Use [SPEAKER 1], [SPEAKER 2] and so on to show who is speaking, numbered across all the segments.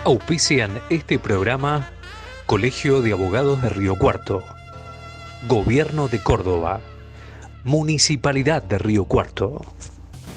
[SPEAKER 1] Auspician este programa Colegio de Abogados de Río Cuarto, Gobierno de Córdoba, Municipalidad de Río Cuarto.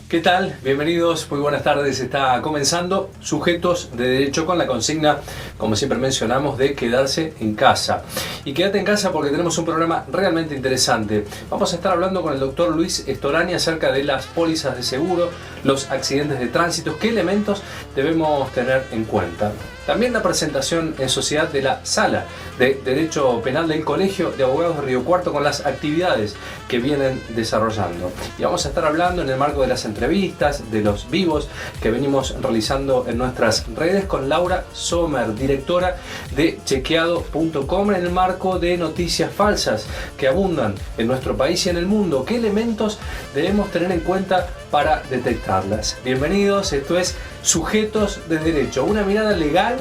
[SPEAKER 2] ¿Qué tal? Bienvenidos, muy buenas tardes. Está comenzando Sujetos de Derecho con la consigna, como siempre mencionamos, de quedarse en casa. Y quédate en casa porque tenemos un programa realmente interesante. Vamos a estar hablando con el doctor Luis Storani acerca de las pólizas de seguro, los accidentes de tránsito, qué elementos debemos tener en cuenta. También la presentación en sociedad de la Sala de Derecho Penal del Colegio de Abogados de Río Cuarto con las actividades que vienen desarrollando. Y vamos a estar hablando en el marco de las entrevistas, de los vivos que venimos realizando en nuestras redes con Laura Sommer, directora de chequeado.com, en el marco de noticias falsas que abundan en nuestro país y en el mundo. ¿Qué elementos debemos tener en cuenta para detectarlas? Bienvenidos, esto es Sujetos de Derecho, una mirada legal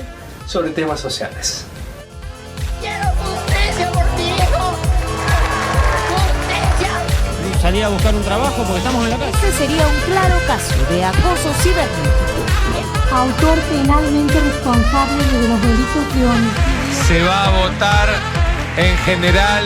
[SPEAKER 2] sobre temas sociales.
[SPEAKER 3] ¡Quiero justicia por mi hijo! ¡Justicia!
[SPEAKER 4] Salí a buscar un trabajo porque estamos en la calle.
[SPEAKER 5] Este sería un claro caso de acoso cibernético.
[SPEAKER 6] Autor penalmente responsable de los delitos de homicidio.
[SPEAKER 7] Se va a votar en general.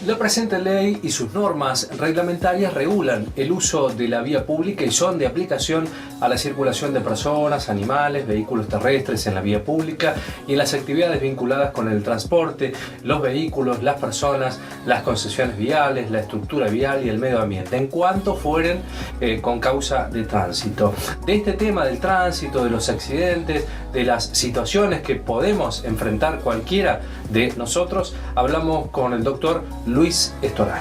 [SPEAKER 2] La presente ley y sus normas reglamentarias regulan el uso de la vía pública y son de aplicación a la circulación de personas, animales, vehículos terrestres en la vía pública y en las actividades vinculadas con el transporte, los vehículos, las personas, las concesiones viales, la estructura vial y el medio ambiente, en cuanto fueren con causa de tránsito. De este tema del tránsito, de los accidentes, de las situaciones que podemos enfrentar cualquiera de nosotros, hablamos con el doctor Luis Storani.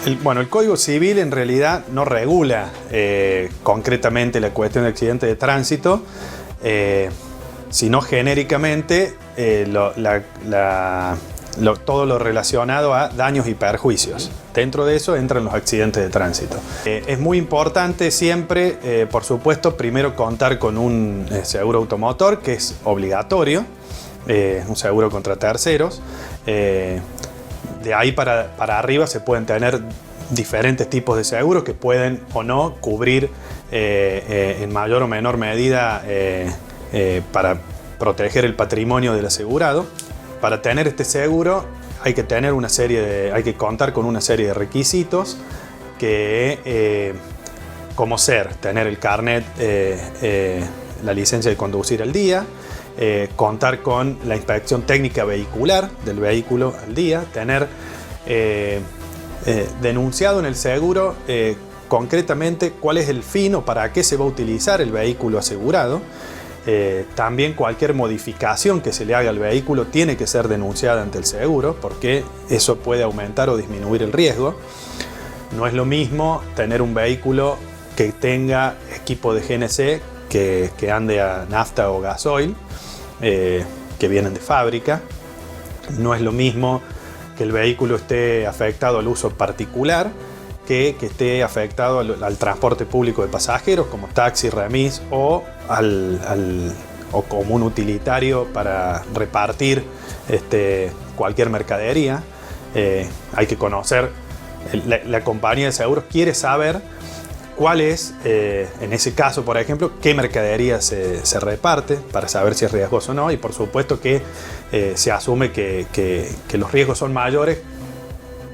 [SPEAKER 8] El Código Civil en realidad no regula concretamente la cuestión de accidentes de tránsito, sino genéricamente todo lo relacionado a daños y perjuicios. Dentro de eso entran los accidentes de tránsito. Es muy importante siempre, por supuesto, primero contar con un seguro automotor, que es obligatorio, un seguro contra terceros. De ahí para arriba se pueden tener diferentes tipos de seguros que pueden o no cubrir en mayor o menor medida para proteger el patrimonio del asegurado. Para tener este seguro hay que contar con una serie de requisitos que, como tener el carnet, la licencia de conducir al día, contar con la inspección técnica vehicular del vehículo al día, tener denunciado en el seguro concretamente cuál es el fin o para qué se va a utilizar el vehículo asegurado. También cualquier modificación que se le haga al vehículo tiene que ser denunciada ante el seguro, porque eso puede aumentar o disminuir el riesgo. No es lo mismo tener un vehículo que tenga equipo de GNC que ande a nafta o gasoil, que vienen de fábrica. No es lo mismo que el vehículo esté afectado al uso particular que esté afectado al transporte público de pasajeros, como taxi, remis, o como un utilitario para repartir cualquier mercadería. Hay que conocer, la compañía de seguros quiere saber cuál es, en ese caso, por ejemplo, qué mercadería se reparte para saber si es riesgoso o no, y por supuesto que se asume que los riesgos son mayores,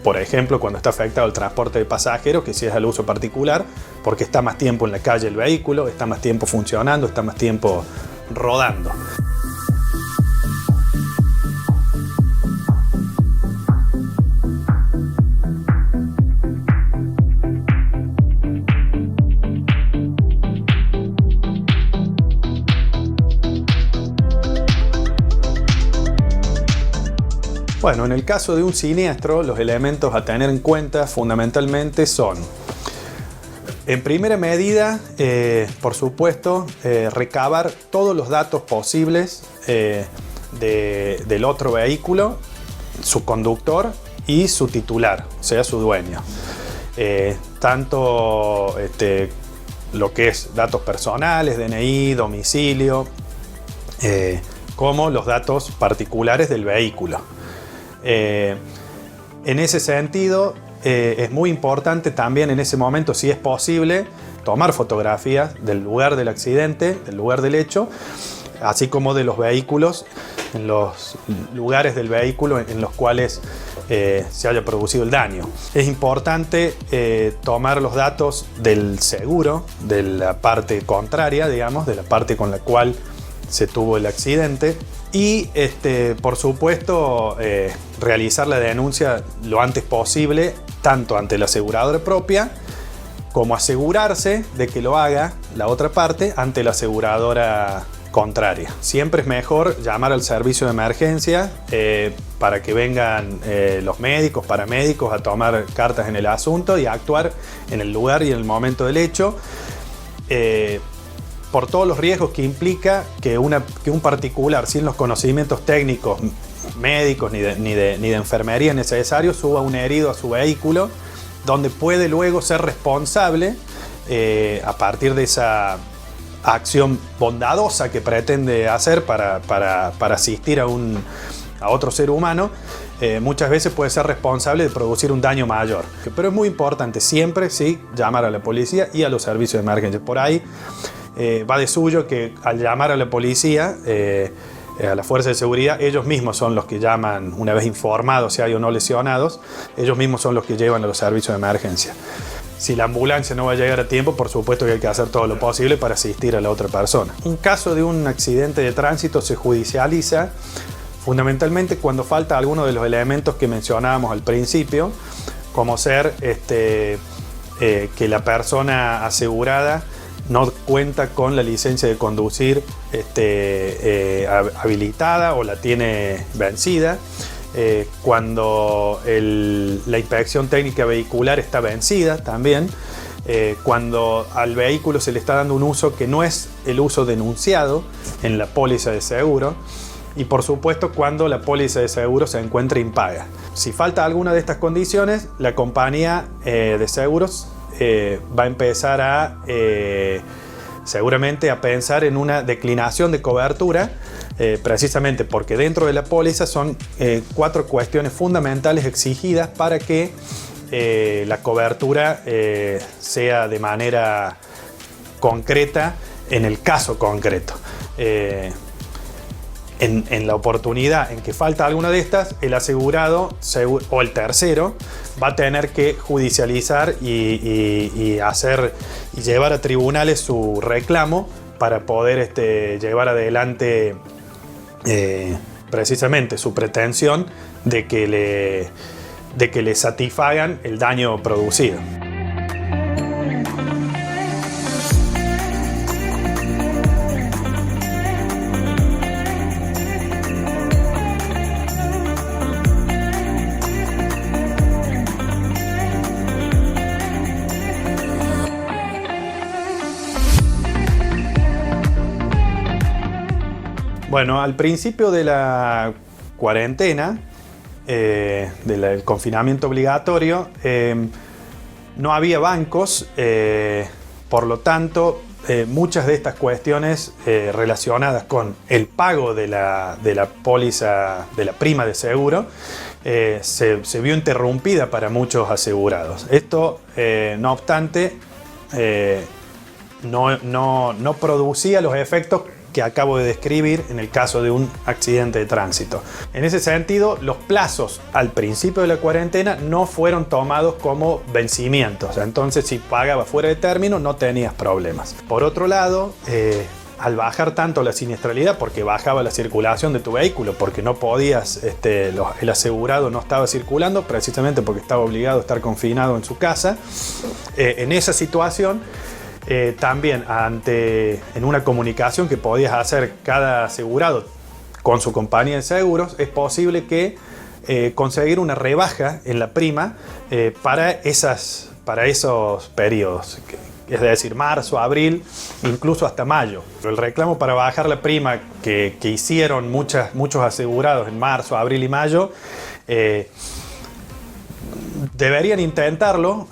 [SPEAKER 8] por ejemplo, cuando está afectado el transporte de pasajeros, que si es al uso particular, porque está más tiempo en la calle el vehículo, está más tiempo funcionando, está más tiempo rodando. Bueno, en el caso de un siniestro, los elementos a tener en cuenta fundamentalmente son, en primera medida, por supuesto, recabar todos los datos posibles del otro vehículo, su conductor y su titular, o sea, su dueño. Tanto lo que es datos personales, DNI, domicilio, como los datos particulares del vehículo. En ese sentido, es muy importante también en ese momento, si es posible, tomar fotografías del lugar del accidente, del lugar del hecho, así como de los vehículos, en los lugares del vehículo en los cuales se haya producido el daño. Es importante tomar los datos del seguro, de la parte contraria, digamos, de la parte con la cual se tuvo el accidente, y por supuesto realizar la denuncia lo antes posible, tanto ante la aseguradora propia como asegurarse de que lo haga la otra parte ante la aseguradora contraria. Siempre es mejor llamar al servicio de emergencia para que vengan los médicos, paramédicos a tomar cartas en el asunto y a actuar en el lugar y en el momento del hecho, por todos los riesgos que implica que un particular sin los conocimientos técnicos médicos ni de enfermería necesarios suba un herido a su vehículo, donde puede luego ser responsable a partir de esa acción bondadosa que pretende hacer para asistir a otro ser humano. Muchas veces puede ser responsable de producir un daño mayor. Pero es muy importante siempre sí llamar a la policía y a los servicios de emergencia. Por ahí va de suyo que al llamar a la policía, a la fuerza de seguridad, ellos mismos son los que llaman, una vez informados si hay o no lesionados, ellos mismos son los que llevan a los servicios de emergencia. Si la ambulancia no va a llegar a tiempo, por supuesto que hay que hacer todo lo posible para asistir a la otra persona. Un caso de un accidente de tránsito se judicializa fundamentalmente cuando falta alguno de los elementos que mencionábamos al principio, como ser que la persona asegurada no cuenta con la licencia de conducir habilitada o la tiene vencida, cuando la inspección técnica vehicular está vencida también, cuando al vehículo se le está dando un uso que no es el uso denunciado en la póliza de seguro, y por supuesto cuando la póliza de seguro se encuentra impaga. Si falta alguna de estas condiciones, la compañía de seguros va a empezar seguramente a pensar en una declinación de cobertura, precisamente porque dentro de la póliza son 4 cuestiones fundamentales exigidas para que la cobertura sea de manera concreta en el caso concreto. En la oportunidad en que falta alguna de estas, el asegurado o el tercero va a tener que judicializar y llevar a tribunales su reclamo para poder llevar adelante precisamente su pretensión de que le satisfagan el daño producido. Bueno, al principio de la cuarentena, del confinamiento obligatorio, no había bancos, por lo tanto, muchas de estas cuestiones relacionadas con el pago de la póliza, de la prima de seguro, se vio interrumpida para muchos asegurados. Esto, no obstante, no producía los efectos que acabo de describir en el caso de un accidente de tránsito. En ese sentido, los plazos al principio de la cuarentena no fueron tomados como vencimientos. Entonces, si pagabas fuera de término, no tenías problemas. Por otro lado, al bajar tanto la siniestralidad, porque bajaba la circulación de tu vehículo, porque no podías, el asegurado no estaba circulando, precisamente porque estaba obligado a estar confinado en su casa, en esa situación, también en una comunicación que podías hacer cada asegurado con su compañía de seguros, es posible que conseguir una rebaja en la prima para esos periodos, es decir, marzo, abril, incluso hasta mayo. El reclamo para bajar la prima que hicieron muchos asegurados en marzo, abril y mayo deberían intentarlo,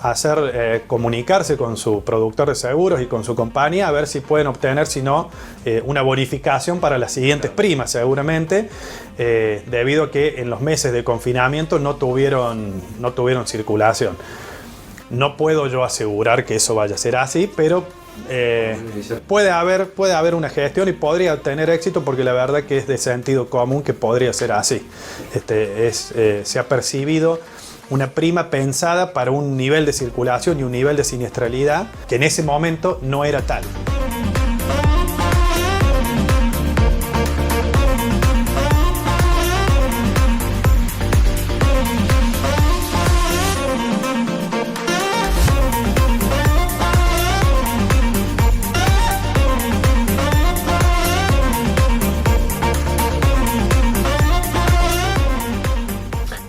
[SPEAKER 8] comunicarse con su productor de seguros y con su compañía a ver si pueden obtener, si no, una bonificación para las siguientes primas seguramente, debido a que en los meses de confinamiento no tuvieron circulación. No puedo yo asegurar que eso vaya a ser así, pero puede haber una gestión y podría tener éxito, porque la verdad que es de sentido común que podría ser así. Se ha percibido una prima pensada para un nivel de circulación y un nivel de siniestralidad que en ese momento no era tal.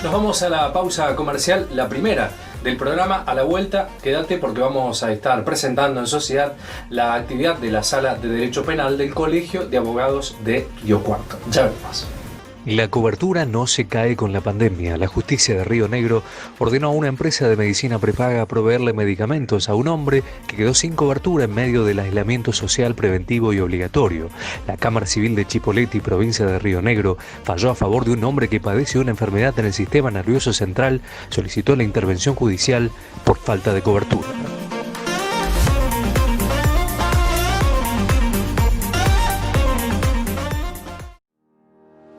[SPEAKER 2] Vamos a la pausa comercial, la primera del programa. A la vuelta, quédate porque vamos a estar presentando en sociedad la actividad de la Sala de Derecho Penal del Colegio de Abogados de Río Cuarto. Ya veremos.
[SPEAKER 1] La cobertura no se cae con la pandemia. La justicia de Río Negro ordenó a una empresa de medicina prepaga proveerle medicamentos a un hombre que quedó sin cobertura en medio del aislamiento social preventivo y obligatorio. La Cámara Civil de Chipoleti, provincia de Río Negro, falló a favor de un hombre que padece una enfermedad en el sistema nervioso central, solicitó la intervención judicial por falta de cobertura.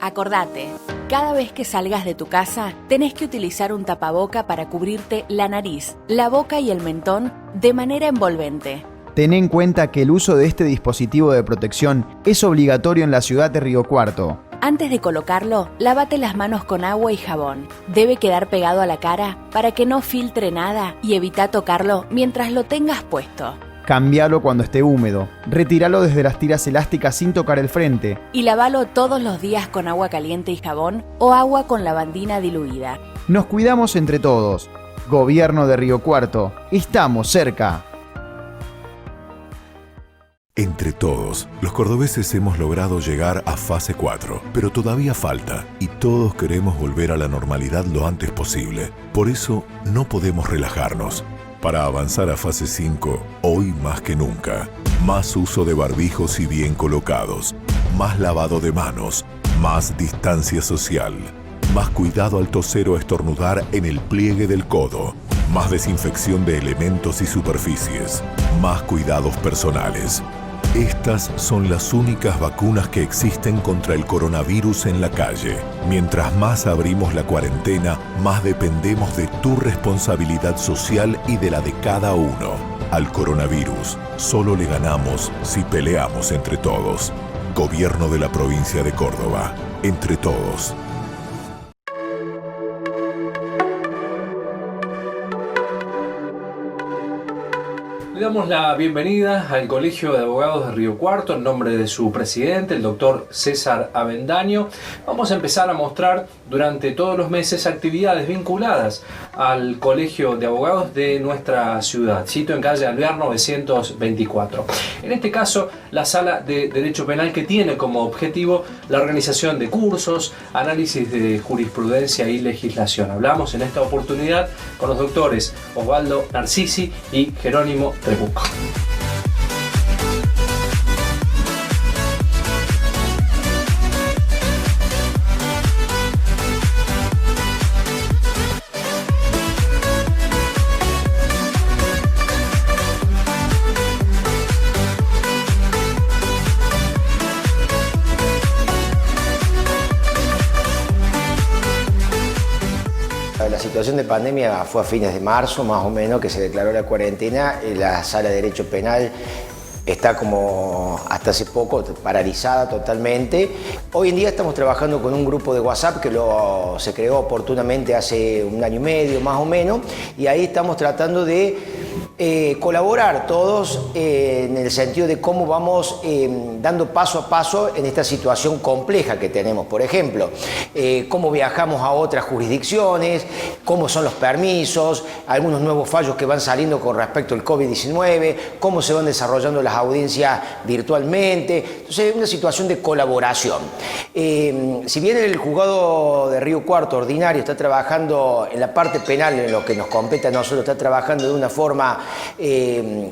[SPEAKER 5] Acordate, cada vez que salgas de tu casa, tenés que utilizar un tapaboca para cubrirte la nariz, la boca y el mentón de manera envolvente.
[SPEAKER 9] Ten en cuenta que el uso de este dispositivo de protección es obligatorio en la ciudad de Río Cuarto.
[SPEAKER 5] Antes de colocarlo, lávate las manos con agua y jabón. Debe quedar pegado a la cara para que no filtre nada y evita tocarlo mientras lo tengas puesto.
[SPEAKER 9] Cámbialo cuando esté húmedo. Retíralo desde las tiras elásticas sin tocar el frente.
[SPEAKER 5] Y lávalo todos los días con agua caliente y jabón o agua con lavandina diluida.
[SPEAKER 9] Nos cuidamos entre todos. Gobierno de Río Cuarto. Estamos cerca.
[SPEAKER 10] Entre todos, los cordobeses hemos logrado llegar a fase 4, pero todavía falta y todos queremos volver a la normalidad lo antes posible. Por eso no podemos relajarnos. Para avanzar a fase 5, hoy más que nunca, más uso de barbijos y bien colocados, más lavado de manos, más distancia social, más cuidado al toser o estornudar en el pliegue del codo, más desinfección de elementos y superficies, más cuidados personales. Estas son las únicas vacunas que existen contra el coronavirus en la calle. Mientras más abrimos la cuarentena, más dependemos de tu responsabilidad social y de la de cada uno. Al coronavirus solo le ganamos si peleamos entre todos. Gobierno de la provincia de Córdoba. Entre todos.
[SPEAKER 2] Le damos la bienvenida al Colegio de Abogados de Río Cuarto en nombre de su presidente, el doctor César Avendaño. Vamos a empezar a mostrar durante todos los meses actividades vinculadas al Colegio de Abogados de nuestra ciudad, sito en calle Alvear 924. En este caso, la Sala de Derecho Penal, que tiene como objetivo la organización de cursos, análisis de jurisprudencia y legislación. Hablamos en esta oportunidad con los doctores Osvaldo Narcisi y Jerónimo Trebuco.
[SPEAKER 11] La situación de pandemia fue a fines de marzo, más o menos, que se declaró la cuarentena. La Sala de Derecho Penal está como hasta hace poco paralizada totalmente. Hoy en día estamos trabajando con un grupo de WhatsApp que se creó oportunamente hace un año y medio, más o menos, y ahí estamos tratando de colaborar todos en el sentido de cómo vamos dando paso a paso en esta situación compleja que tenemos. Por ejemplo, cómo viajamos a otras jurisdicciones, cómo son los permisos, algunos nuevos fallos que van saliendo con respecto al COVID-19, cómo se van desarrollando las audiencias virtualmente. Entonces, es una situación de colaboración. Si bien el juzgado de Río Cuarto ordinario está trabajando en la parte penal, en lo que nos compete a nosotros, está trabajando de una forma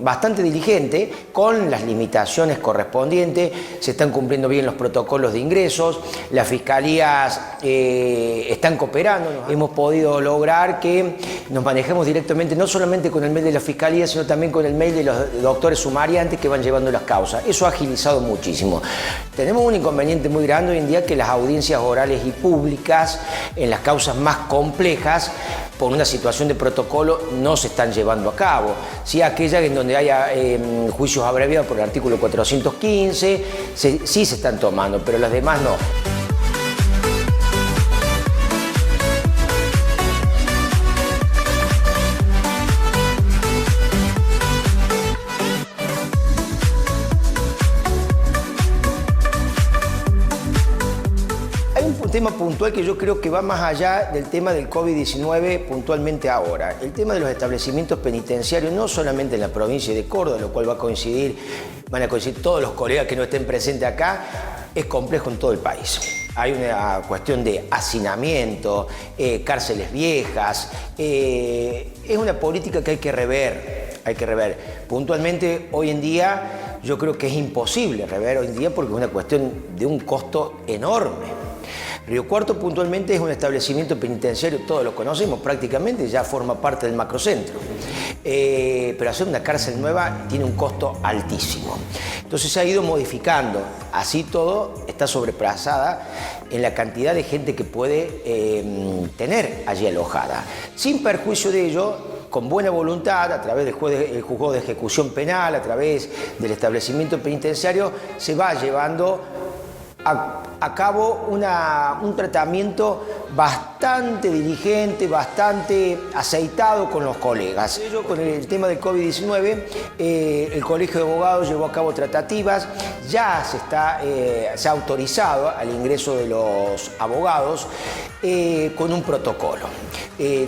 [SPEAKER 11] bastante diligente, con las limitaciones correspondientes, se están cumpliendo bien los protocolos de ingresos, las fiscalías están cooperando, hemos podido lograr que nos manejemos directamente, no solamente con el mail de la fiscalía, sino también con el mail de los doctores sumariantes que van llevando las causas. Eso ha agilizado muchísimo. Tenemos un inconveniente muy grande hoy en día, que las audiencias orales y públicas en las causas más complejas, por una situación de protocolo, no se están llevando a cabo. Sí, aquellas en donde haya juicios abreviados por el artículo 415, sí se están tomando, pero las demás no. Tema puntual que yo creo que va más allá del tema del COVID-19 puntualmente ahora. El tema de los establecimientos penitenciarios, no solamente en la provincia de Córdoba, lo cual van a coincidir todos los colegas que no estén presentes acá, es complejo en todo el país. Hay una cuestión de hacinamiento, cárceles viejas, es una política que hay que rever. Puntualmente, hoy en día, yo creo que es imposible rever hoy en día porque es una cuestión de un costo enorme. Río Cuarto puntualmente es un establecimiento penitenciario, todos lo conocemos prácticamente, ya forma parte del macrocentro. Pero hacer una cárcel nueva tiene un costo altísimo. Entonces se ha ido modificando. Así todo está sobrepasada en la cantidad de gente que puede tener allí alojada. Sin perjuicio de ello, con buena voluntad, a través del juzgado de ejecución penal, a través del establecimiento penitenciario, se va llevando a cabo un tratamiento bastante diligente, bastante aceitado con los colegas. Con el tema del COVID-19, el Colegio de Abogados llevó a cabo tratativas, ya se ha autorizado al ingreso de los abogados con un protocolo.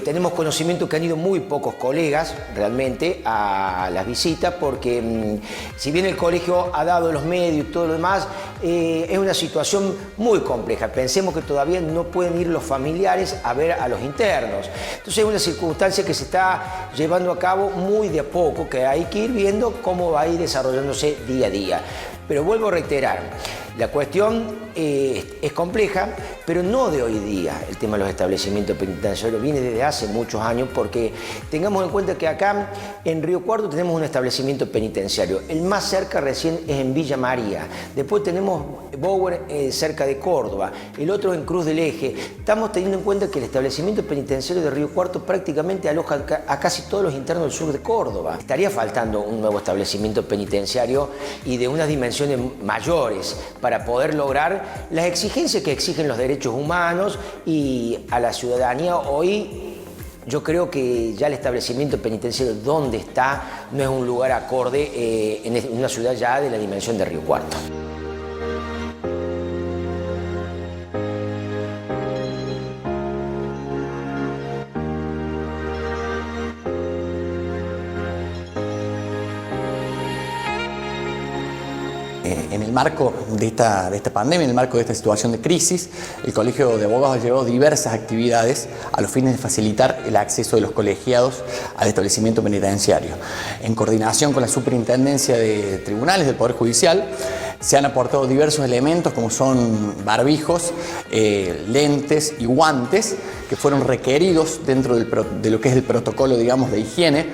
[SPEAKER 11] Tenemos conocimiento que han ido muy pocos colegas realmente a las visitas, porque si bien el colegio ha dado los medios y todo lo demás, es una situación muy compleja. Pensemos que todavía no pueden ir los familiares a ver a los internos. Entonces es una circunstancia que se está llevando a cabo muy de a poco, que hay que ir viendo cómo va a ir desarrollándose día a día. Pero vuelvo a reiterar, la cuestión es compleja, pero no de hoy día. El tema de los establecimientos penitenciarios viene desde hace muchos años, porque tengamos en cuenta que acá en Río Cuarto tenemos un establecimiento penitenciario. El más cerca recién es en Villa María. Después tenemos Bower cerca de Córdoba. El otro en Cruz del Eje. Estamos teniendo en cuenta que el establecimiento penitenciario de Río Cuarto prácticamente aloja a casi todos los internos del sur de Córdoba. Estaría faltando un nuevo establecimiento penitenciario y de unas dimensiones mayores para poder lograr las exigencias que exigen los derechos humanos y a la ciudadanía. Hoy yo creo que ya el establecimiento penitenciario donde está no es un lugar acorde en una ciudad ya de la dimensión de Río Cuarto.
[SPEAKER 12] En el marco de esta pandemia, en el marco de esta situación de crisis, el Colegio de Abogados llevó diversas actividades a los fines de facilitar el acceso de los colegiados al establecimiento penitenciario. En coordinación con la Superintendencia de Tribunales del Poder Judicial, se han aportado diversos elementos como son barbijos, lentes y guantes que fueron requeridos dentro de lo que es el protocolo, digamos, de higiene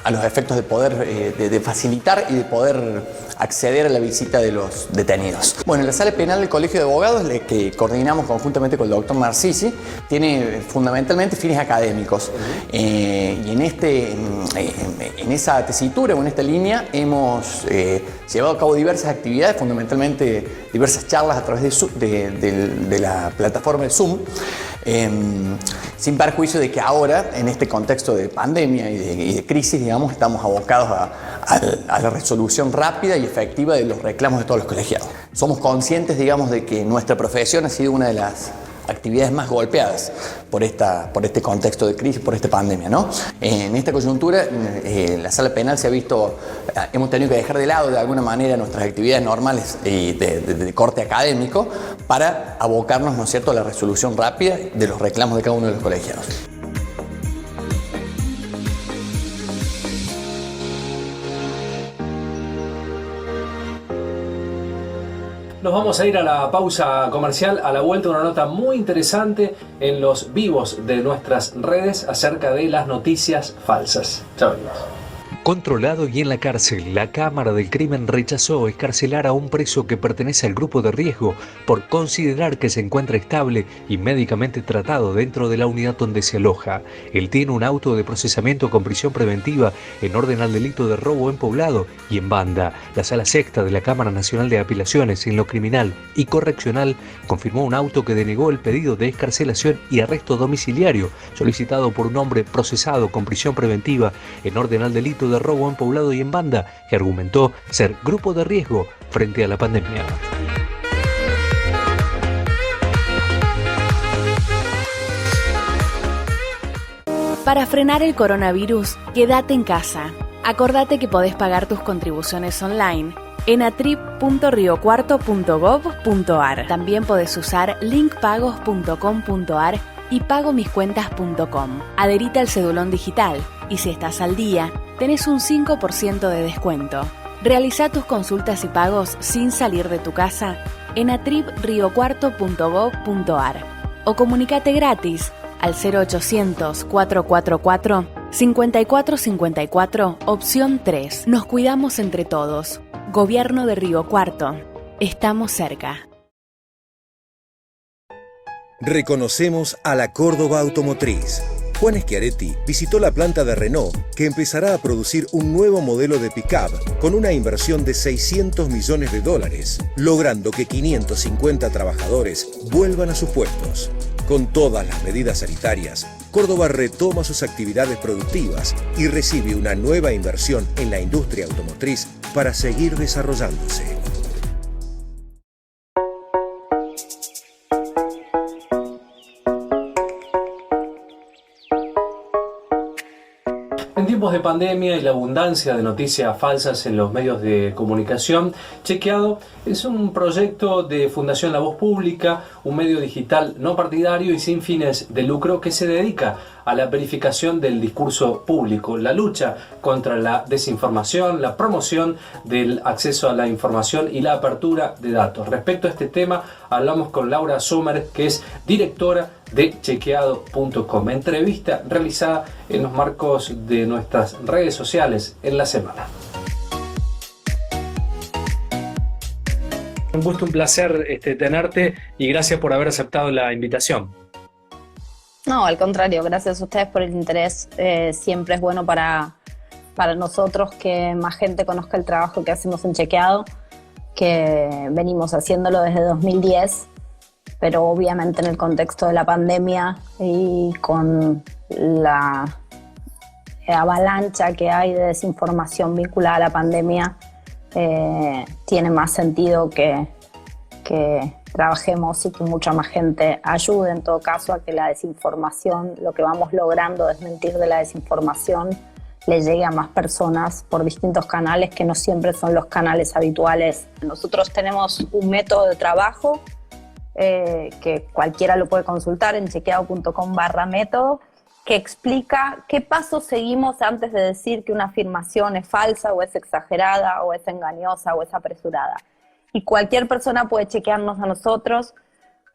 [SPEAKER 12] a los efectos de poder de facilitar y de poder acceder a la visita de los detenidos. Bueno, la Sala Penal del Colegio de Abogados, que coordinamos conjuntamente con el doctor Marcisi, tiene fundamentalmente fines académicos. Y en esa tesitura o en esta línea hemos llevado a cabo diversas actividades, fundamentalmente diversas charlas a través de la plataforma de Zoom, sin perjuicio de que ahora, en este contexto de pandemia y de crisis, digamos, estamos abocados a la resolución rápida y efectiva de los reclamos de todos los colegiados. Somos conscientes, digamos, de que nuestra profesión ha sido una de las actividades más golpeadas por este contexto de crisis, por esta pandemia, ¿no? En esta coyuntura, la sala penal se ha visto, hemos tenido que dejar de lado de alguna manera nuestras actividades normales de corte académico para abocarnos, ¿no es cierto?, a la resolución rápida de los reclamos de cada uno de los colegiados.
[SPEAKER 2] Nos vamos a ir a la pausa comercial. A la vuelta una nota muy interesante en los vivos de nuestras redes acerca de las noticias falsas. Chao, amigos.
[SPEAKER 1] Controlado y en la cárcel, la Cámara del Crimen rechazó excarcelar a un preso que pertenece al grupo de riesgo por considerar que se encuentra estable y médicamente tratado dentro de la unidad donde se aloja. Él tiene un auto de procesamiento con prisión preventiva en orden al delito de robo en poblado y en banda. La Sala Sexta de la Cámara Nacional de Apelaciones en lo criminal y correccional confirmó un auto que denegó el pedido de excarcelación y arresto domiciliario solicitado por un hombre procesado con prisión preventiva en orden al delito de robo en poblado y en banda, que argumentó ser grupo de riesgo frente a la pandemia.
[SPEAKER 5] Para frenar el coronavirus, quédate en casa. Acordate que podés pagar tus contribuciones online en atrip.riocuarto.gov.ar. También podés usar linkpagos.com.ar y pagomiscuentas.com. Adherite al cedulón digital y si estás al día, tenés un 5% de descuento. Realiza tus consultas y pagos sin salir de tu casa en atripriocuarto.gov.ar o comunicate gratis al 0800 444 5454 opción 3. Nos cuidamos entre todos. Gobierno de Río Cuarto. Estamos cerca.
[SPEAKER 13] Reconocemos a la Córdoba Automotriz. Juan Schiaretti visitó la planta de Renault, que empezará a producir un nuevo modelo de pick-up con una inversión de $600 millones, logrando que 550 trabajadores vuelvan a sus puestos. Con todas las medidas sanitarias, Córdoba retoma sus actividades productivas y recibe una nueva inversión en la industria automotriz para seguir desarrollándose.
[SPEAKER 2] En tiempos de pandemia y la abundancia de noticias falsas en los medios de comunicación, Chequeado es un proyecto de Fundación La Voz Pública, un medio digital no partidario y sin fines de lucro que se dedica a la verificación del discurso público, la lucha contra la desinformación, la promoción del acceso a la información y la apertura de datos. Respecto a este tema, hablamos con Laura Sommer, que es directora de chequeado.com. Entrevista realizada en los marcos de nuestras redes sociales en la semana. Un gusto, un placer tenerte y gracias por haber aceptado la invitación.
[SPEAKER 14] No, al contrario, gracias a ustedes por el interés. Siempre es bueno para nosotros que más gente conozca el trabajo que hacemos en Chequeado, que venimos haciéndolo desde 2010, pero obviamente en el contexto de la pandemia y con la avalancha que hay de desinformación vinculada a la pandemia, tiene más sentido que trabajemos y que mucha más gente ayude en todo caso a que la desinformación, lo que vamos logrando desmentir de la desinformación, le llegue a más personas por distintos canales que no siempre son los canales habituales. Nosotros tenemos un método de trabajo que cualquiera lo puede consultar en chequeado.com/método, que explica qué pasos seguimos antes de decir que una afirmación es falsa o es exagerada o es engañosa o es apresurada. Y cualquier persona puede chequearnos a nosotros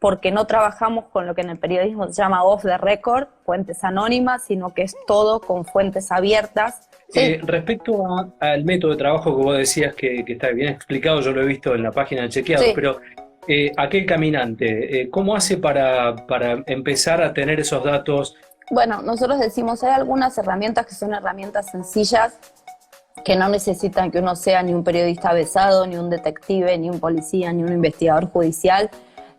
[SPEAKER 14] porque no trabajamos con lo que en el periodismo se llama off the record, fuentes anónimas, sino que es todo con fuentes abiertas. Sí.
[SPEAKER 2] Respecto al método de trabajo que vos decías que está bien explicado, yo lo he visto en la página de Chequeado, sí. Pero aquel caminante, ¿cómo hace para empezar a tener esos datos?
[SPEAKER 14] Bueno, nosotros decimos, hay algunas herramientas que son herramientas sencillas, que no necesitan que uno sea ni un periodista avesado, ni un detective, ni un policía, ni un investigador judicial.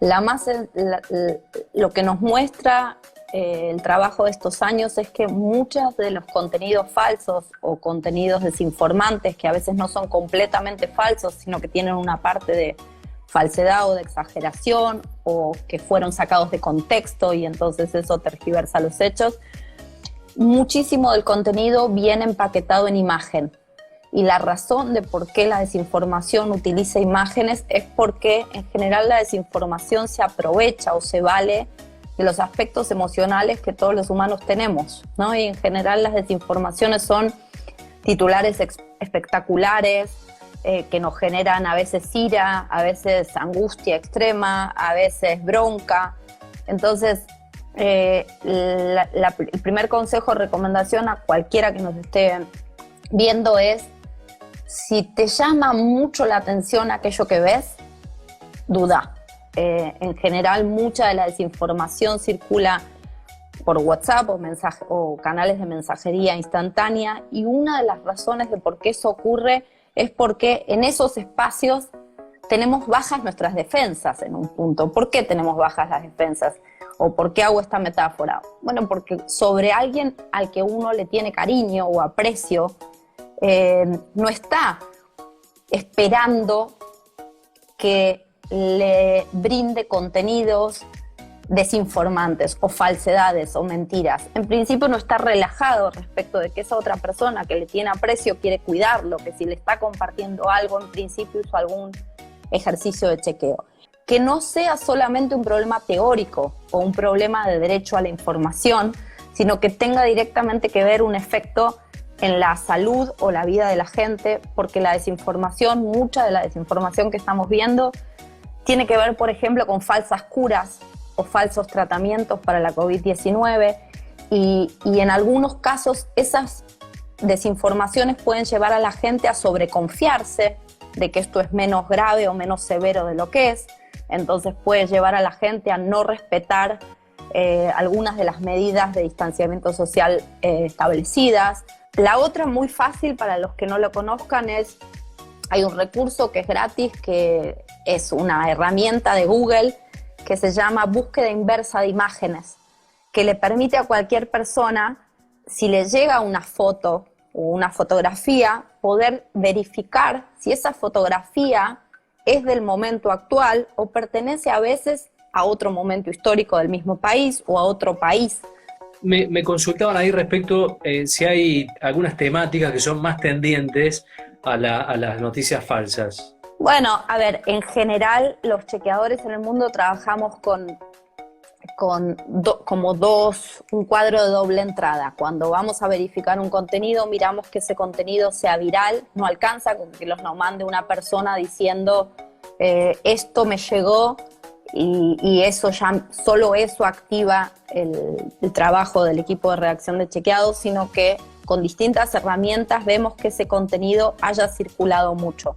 [SPEAKER 14] Lo que nos muestra el trabajo de estos años es que muchos de los contenidos falsos o contenidos desinformantes, que a veces no son completamente falsos, sino que tienen una parte de falsedad o de exageración, o que fueron sacados de contexto y entonces eso tergiversa los hechos, muchísimo del contenido viene empaquetado en imagen. Y la razón de por qué la desinformación utiliza imágenes es porque en general la desinformación se aprovecha o se vale de los aspectos emocionales que todos los humanos tenemos, ¿no? Y en general las desinformaciones son titulares espectaculares, que nos generan a veces ira, a veces angustia extrema, a veces bronca. Entonces, el primer consejo o recomendación a cualquiera que nos esté viendo es: si te llama mucho la atención aquello que ves, duda. En general, mucha de la desinformación circula por WhatsApp o canales de mensajería instantánea, y una de las razones de por qué eso ocurre es porque en esos espacios tenemos bajas nuestras defensas en un punto. ¿Por qué tenemos bajas las defensas? ¿O por qué hago esta metáfora? Bueno, porque sobre alguien al que uno le tiene cariño o aprecio, no está esperando que le brinde contenidos desinformantes o falsedades o mentiras. En principio no está relajado respecto de que esa otra persona que le tiene aprecio quiere cuidarlo, que si le está compartiendo algo, en principio hizo algún ejercicio de chequeo. Que no sea solamente un problema teórico o un problema de derecho a la información, sino que tenga directamente que ver un efecto en la salud o la vida de la gente, porque la desinformación, mucha de la desinformación que estamos viendo, tiene que ver, por ejemplo, con falsas curas o falsos tratamientos para la COVID-19, y en algunos casos esas desinformaciones pueden llevar a la gente a sobreconfiarse de que esto es menos grave o menos severo de lo que es. Entonces puede llevar a la gente a no respetar algunas de las medidas de distanciamiento social establecidas. La otra, muy fácil para los que no lo conozcan, hay un recurso que es gratis, que es una herramienta de Google que se llama búsqueda inversa de imágenes, que le permite a cualquier persona, si le llega una foto o una fotografía, poder verificar si esa fotografía es del momento actual o pertenece a veces a otro momento histórico del mismo país o a otro país.
[SPEAKER 2] Me consultaban ahí respecto si hay algunas temáticas que son más tendientes a las noticias falsas.
[SPEAKER 14] Bueno, a ver, en general los chequeadores en el mundo trabajamos con un cuadro de doble entrada. Cuando vamos a verificar un contenido, miramos que ese contenido sea viral. No alcanza con que nos mande una persona diciendo esto me llegó, y eso ya, solo eso activa el trabajo del equipo de redacción de chequeados, sino que con distintas herramientas vemos que ese contenido haya circulado mucho.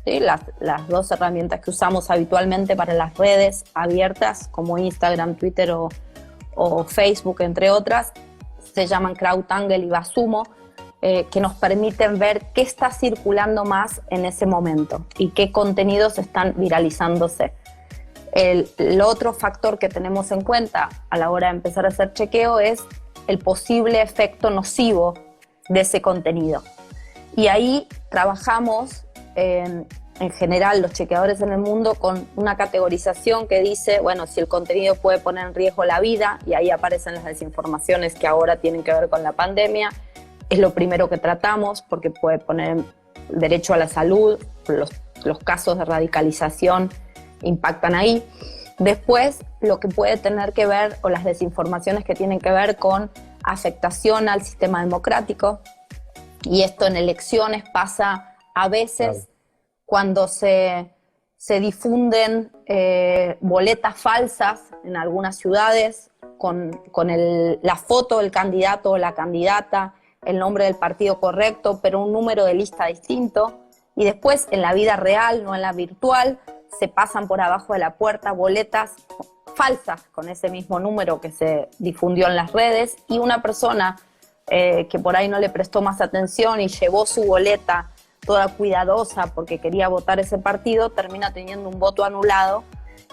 [SPEAKER 14] ¿Sí? Las dos herramientas que usamos habitualmente para las redes abiertas, como Instagram, Twitter o Facebook, entre otras, se llaman CrowdTangle y Basumo, que nos permiten ver qué está circulando más en ese momento y qué contenidos están viralizándose. El otro factor que tenemos en cuenta a la hora de empezar a hacer chequeo es el posible efecto nocivo de ese contenido. Y ahí trabajamos en general los chequeadores en el mundo con una categorización que dice, bueno, si el contenido puede poner en riesgo la vida, y ahí aparecen las desinformaciones que ahora tienen que ver con la pandemia, es lo primero que tratamos porque puede poner derecho a la salud, los casos de radicalización impactan ahí. Después, lo que puede tener que ver, o las desinformaciones que tienen que ver con afectación al sistema democrático, y esto en elecciones pasa a veces cuando se difunden boletas falsas en algunas ciudades con la foto del candidato o la candidata, el nombre del partido correcto, pero un número de lista distinto, y después en la vida real, no en la virtual, se pasan por abajo de la puerta boletas falsas con ese mismo número que se difundió en las redes, y una persona que por ahí no le prestó más atención y llevó su boleta toda cuidadosa porque quería votar ese partido, termina teniendo un voto anulado,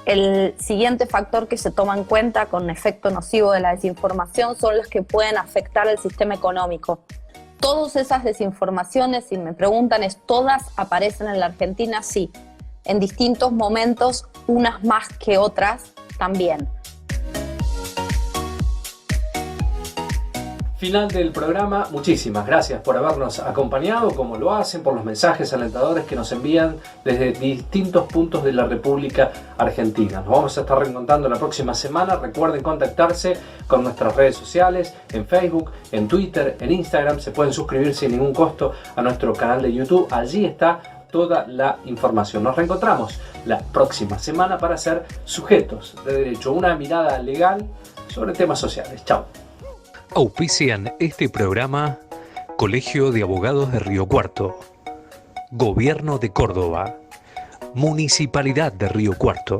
[SPEAKER 14] El siguiente factor que se toma en cuenta con efecto nocivo de la desinformación son las que pueden afectar el sistema económico. Todas esas desinformaciones, si me preguntan, ¿todas aparecen en la Argentina? Sí. En distintos momentos, unas más que otras también.
[SPEAKER 2] Final del programa, muchísimas gracias por habernos acompañado, como lo hacen, por los mensajes alentadores que nos envían desde distintos puntos de la República Argentina. Nos vamos a estar reencontrando la próxima semana. Recuerden contactarse con nuestras redes sociales, en Facebook, en Twitter, en Instagram. Se pueden suscribir sin ningún costo a nuestro canal de YouTube. Allí está toda la información. Nos reencontramos la próxima semana para ser sujetos de derecho, una mirada legal sobre temas sociales. Chao.
[SPEAKER 1] Auspician este programa Colegio de Abogados de Río Cuarto, Gobierno de Córdoba, Municipalidad de Río Cuarto.